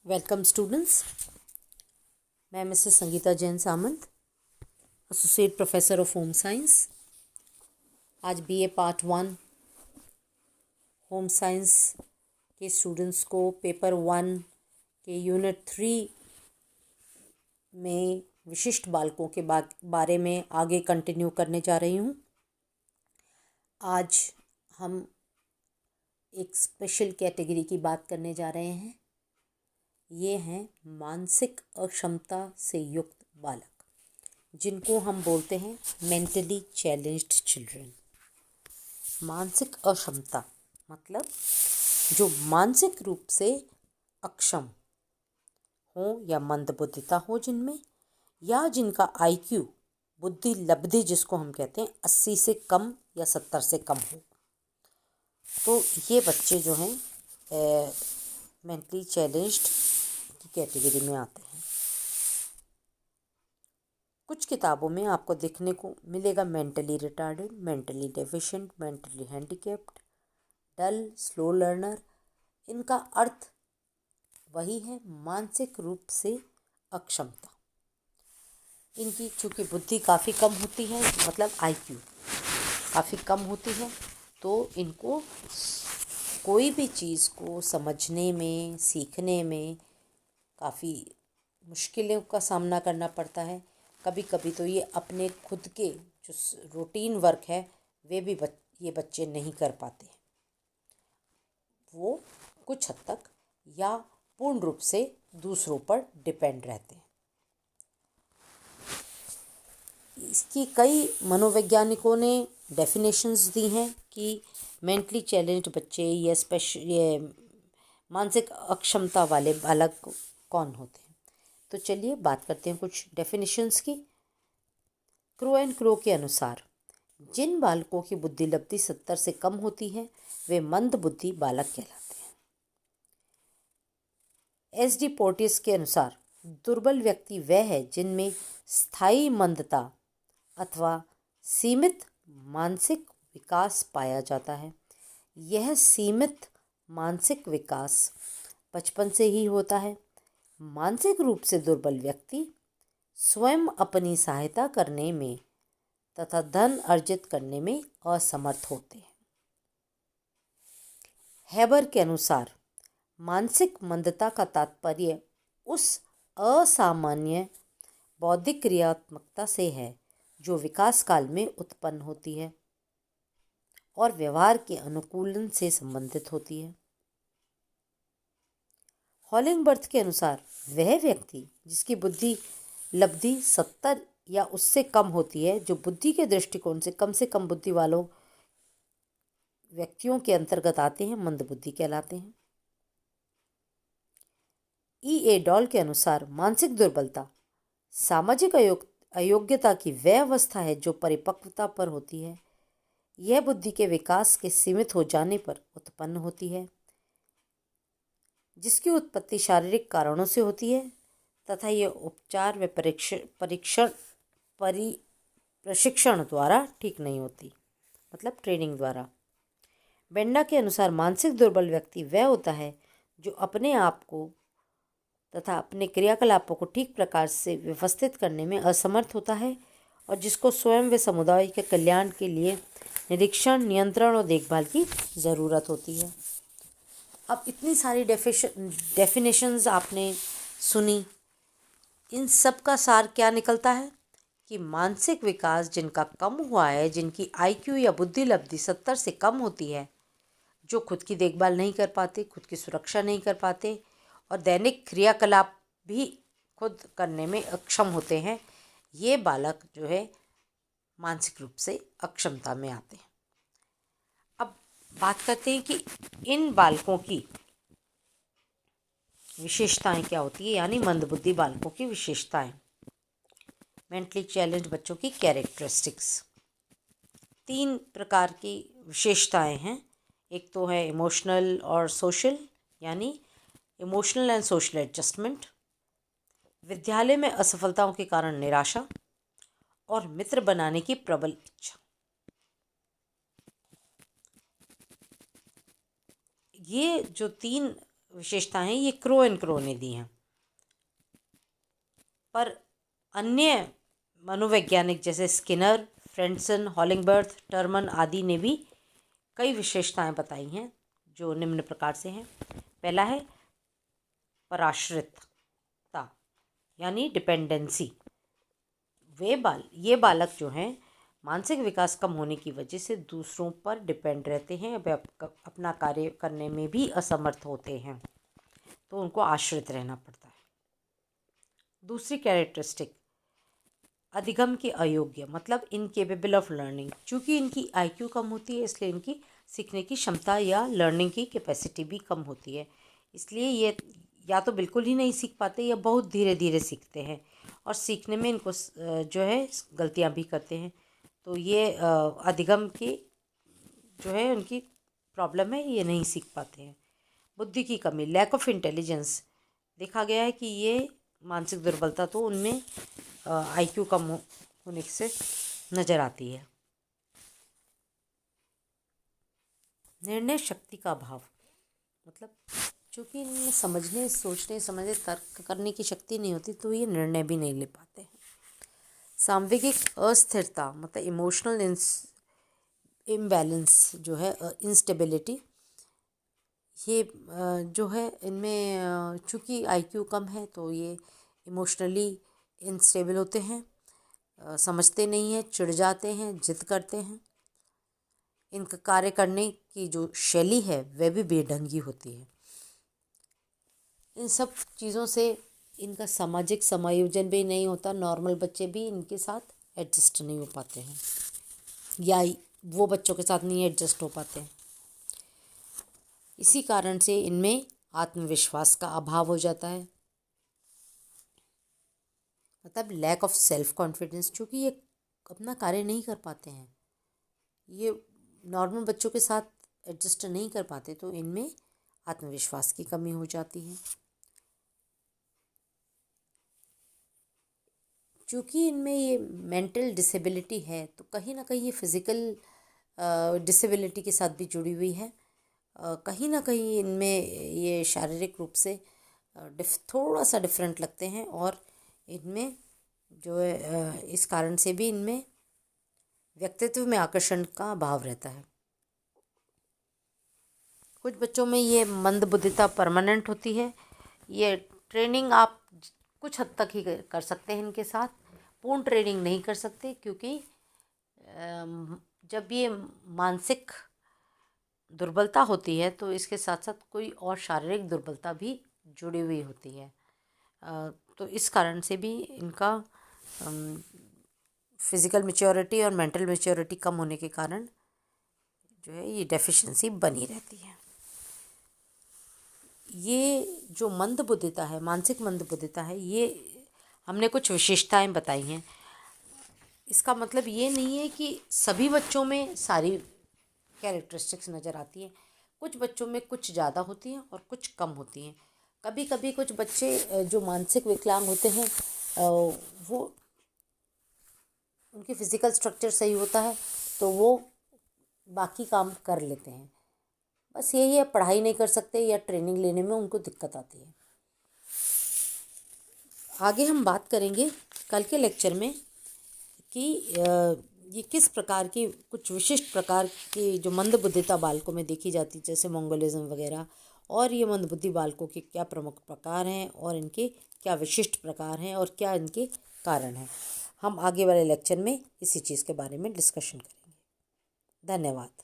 Welcome students. मैं Mrs Sangeeta Jain Samant, associate professor of home science. आज BA part 1 home science के students को paper 1 के यूनिट 3 में विशिष्ट बालकों के बारे में आगे कंटिन्यू करने जा रही हूँ। आज हम एक स्पेशल कैटेगरी की बात करने जा रहे हैं। ये हैं मानसिक अक्षमता से युक्त बालक, जिनको हम बोलते हैं मेंटली चैलेंज्ड चिल्ड्रन। मानसिक अक्षमता मतलब जो मानसिक रूप से अक्षम हो या मंदबुद्धिता हो जिनमें, या जिनका आईक्यू बुद्धि लब्धि जिसको हम कहते हैं 80 से कम या 70 से कम हो, तो ये बच्चे जो हैं मेंटली चैलेंज्ड की कैटेगरी में आते हैं। कुछ किताबों में आपको देखने को मिलेगा mentally retarded, mentally deficient, mentally handicapped, dull, slow learner. इनका अर्थ वही है, मानसिक रूप से अक्षमता। इनकी चूँकि बुद्धि काफ़ी कम होती है, मतलब आईक्यू काफ़ी कम होती है, तो इनको कोई भी चीज़ को समझने में, सीखने में काफ़ी मुश्किलों का सामना करना पड़ता है। कभी कभी तो ये अपने खुद के जो रूटीन वर्क है वे भी ये बच्चे नहीं कर पाते हैं। वो कुछ हद तक या पूर्ण रूप से दूसरों पर डिपेंड रहते हैं। इसकी कई मनोवैज्ञानिकों ने डेफिनेशंस दी हैं कि मेंटली चैलेंज्ड बच्चे ये मानसिक अक्षमता वाले बालक कौन होते हैं। तो चलिए बात करते हैं कुछ डेफिनेशंस की। क्रो एंड क्रो के अनुसार जिन बालकों की बुद्धि लब्धि 70 से कम होती है वे मंद बुद्धि बालक कहलाते हैं। एस.डी. पोर्टिस के अनुसार दुर्बल व्यक्ति वह है जिनमें स्थायी मंदता अथवा सीमित मानसिक विकास पाया जाता है। यह सीमित मानसिक विकास बचपन से ही होता है। मानसिक रूप से दुर्बल व्यक्ति स्वयं अपनी सहायता करने में तथा धन अर्जित करने में असमर्थ होते हैं। हैबर के अनुसार मानसिक मंदता का तात्पर्य उस असामान्य बौद्धिक क्रियात्मकता से है जो विकास काल में उत्पन्न होती है और व्यवहार के अनुकूलन से संबंधित होती है। हॉलिंगबर्थ के अनुसार वह व्यक्ति जिसकी बुद्धि लब्धि 70 या उससे कम होती है, जो बुद्धि के दृष्टिकोण से कम बुद्धि वालों व्यक्तियों के अंतर्गत आते हैं, मंदबुद्धि कहलाते हैं। E.A. डॉल के अनुसार मानसिक दुर्बलता सामाजिक अयोग्यता की वह अवस्था है जो परिपक्वता पर होती है। यह बुद्धि के विकास के सीमित हो जाने पर उत्पन्न होती है, जिसकी उत्पत्ति शारीरिक कारणों से होती है तथा यह उपचार व प्रशिक्षण द्वारा ठीक नहीं होती, मतलब ट्रेनिंग द्वारा। बेंडा के अनुसार मानसिक दुर्बल व्यक्ति वह होता है जो अपने आप को तथा अपने क्रियाकलापों को ठीक प्रकार से व्यवस्थित करने में असमर्थ होता है और जिसको स्वयं व समुदाय के कल्याण के लिए निरीक्षण, नियंत्रण और देखभाल की ज़रूरत होती है। अब इतनी सारी डेफिनेशंस आपने सुनी, इन सब का सार क्या निकलता है कि मानसिक विकास जिनका कम हुआ है, जिनकी आईक्यू या बुद्धि लब्धि 70 से कम होती है, जो खुद की देखभाल नहीं कर पाते, खुद की सुरक्षा नहीं कर पाते और दैनिक क्रियाकलाप भी खुद करने में अक्षम होते हैं, ये बालक जो है मानसिक रूप से अक्षमता में आते हैं। अब बात करते हैं कि इन बालकों की विशेषताएं क्या होती है, यानी मंदबुद्धि बालकों की विशेषताएं। मेंटली चैलेंज बच्चों की कैरेक्टरिस्टिक्स 3 प्रकार की विशेषताएं हैं। एक तो है इमोशनल और सोशल, यानी इमोशनल एंड सोशल एडजस्टमेंट, विद्यालय में असफलताओं के कारण निराशा और मित्र बनाने की प्रबल इच्छा। ये जो 3 विशेषताएं ये क्रो एंड क्रो ने दी हैं, पर अन्य मनोवैज्ञानिक जैसे स्किनर, फ्रेंडसन, हॉलिंगबर्थ, टर्मन आदि ने भी कई विशेषताएं बताई हैं जो निम्न प्रकार से हैं। पहला है पराश्रितता यानी डिपेंडेंसी। ये बालक जो हैं मानसिक विकास कम होने की वजह से दूसरों पर डिपेंड रहते हैं, वे अपना कार्य करने में भी असमर्थ होते हैं, तो उनको आश्रित रहना पड़ता है। दूसरी कैरेक्टरिस्टिक अधिगम के अयोग्य, मतलब इनकेपेबल ऑफ लर्निंग। चूँकि इनकी IQ कम होती है इसलिए इनकी सीखने की क्षमता या लर्निंग की कैपेसिटी भी कम होती है, इसलिए ये या तो बिल्कुल ही नहीं सीख पाते या बहुत धीरे धीरे सीखते हैं, और सीखने में इनको जो है गलतियां भी करते हैं। तो ये अधिगम की जो है उनकी प्रॉब्लम है, ये नहीं सीख पाते हैं। बुद्धि की कमी, लैक ऑफ इंटेलिजेंस। देखा गया है कि ये मानसिक दुर्बलता तो उनमें IQ कम होने से नज़र आती है। निर्णय शक्ति का अभाव, मतलब चूँकि इनमें समझने तर्क करने की शक्ति नहीं होती तो ये निर्णय भी नहीं ले पाते हैं। सांवेगिक अस्थिरता, मतलब इमोशनल इम्बैलेंस जो है, इंस्टेबिलिटी, ये जो है इनमें चूँकि IQ कम है तो ये इमोशनली इंस्टेबल होते हैं, समझते नहीं हैं, चिढ़ जाते हैं, जिद करते हैं। इनका कार्य करने की जो शैली है वह भी बेढंगी होती है। इन सब चीज़ों से इनका सामाजिक समायोजन भी नहीं होता, नॉर्मल बच्चे भी इनके साथ एडजस्ट नहीं हो पाते हैं या वो बच्चों के साथ नहीं एडजस्ट हो पाते हैं। इसी कारण से इनमें आत्मविश्वास का अभाव हो जाता है, मतलब लैक ऑफ सेल्फ कॉन्फिडेंस। चूँकि ये अपना कार्य नहीं कर पाते हैं, ये नॉर्मल बच्चों के साथ एडजस्ट नहीं कर पाते, तो इनमें आत्मविश्वास की कमी हो जाती है। चूँकि इनमें ये मेंटल डिसेबिलिटी है तो कहीं ना कहीं ये फिज़िकल डिसेबिलिटी के साथ भी जुड़ी हुई है। कहीं ना कहीं इनमें ये शारीरिक रूप से थोड़ा सा डिफरेंट लगते हैं, और इनमें जो है इस कारण से भी इनमें व्यक्तित्व में आकर्षण का अभाव रहता है। कुछ बच्चों में ये मंदबुद्धिता परमानेंट होती है। ये ट्रेनिंग आप कुछ हद तक ही कर सकते हैं इनके साथ, पूर्ण ट्रेनिंग नहीं कर सकते, क्योंकि जब ये मानसिक दुर्बलता होती है तो इसके साथ साथ कोई और शारीरिक दुर्बलता भी जुड़ी हुई होती है। तो इस कारण से भी इनका फिज़िकल मैच्योरिटी और मेंटल मैच्योरिटी कम होने के कारण जो है ये डेफिशिएंसी बनी रहती है। ये जो मंदबुद्धिता है, मानसिक मंदबुद्धिता है, ये हमने कुछ विशेषताएं बताई हैं। इसका मतलब ये नहीं है कि सभी बच्चों में सारी कैरेक्टरिस्टिक्स नज़र आती हैं। कुछ बच्चों में कुछ ज़्यादा होती हैं और कुछ कम होती हैं। कभी कभी कुछ बच्चे जो मानसिक विकलांग होते हैं वो उनकी फ़िज़िकल स्ट्रक्चर सही होता है तो वो बाकी काम कर लेते हैं। बस यही है, पढ़ाई नहीं कर सकते या ट्रेनिंग लेने में उनको दिक्कत आती है। आगे हम बात करेंगे कल के लेक्चर में कि ये किस प्रकार की कुछ विशिष्ट प्रकार की जो मंदबुद्धिता बालकों में देखी जाती है, जैसे मंगोलिज्म वगैरह, और ये मंदबुद्धि बालकों के क्या प्रमुख प्रकार हैं और इनके क्या विशिष्ट प्रकार हैं और क्या इनके कारण हैं। हम आगे वाले लेक्चर में इसी चीज़ के बारे में डिस्कशन करेंगे। धन्यवाद।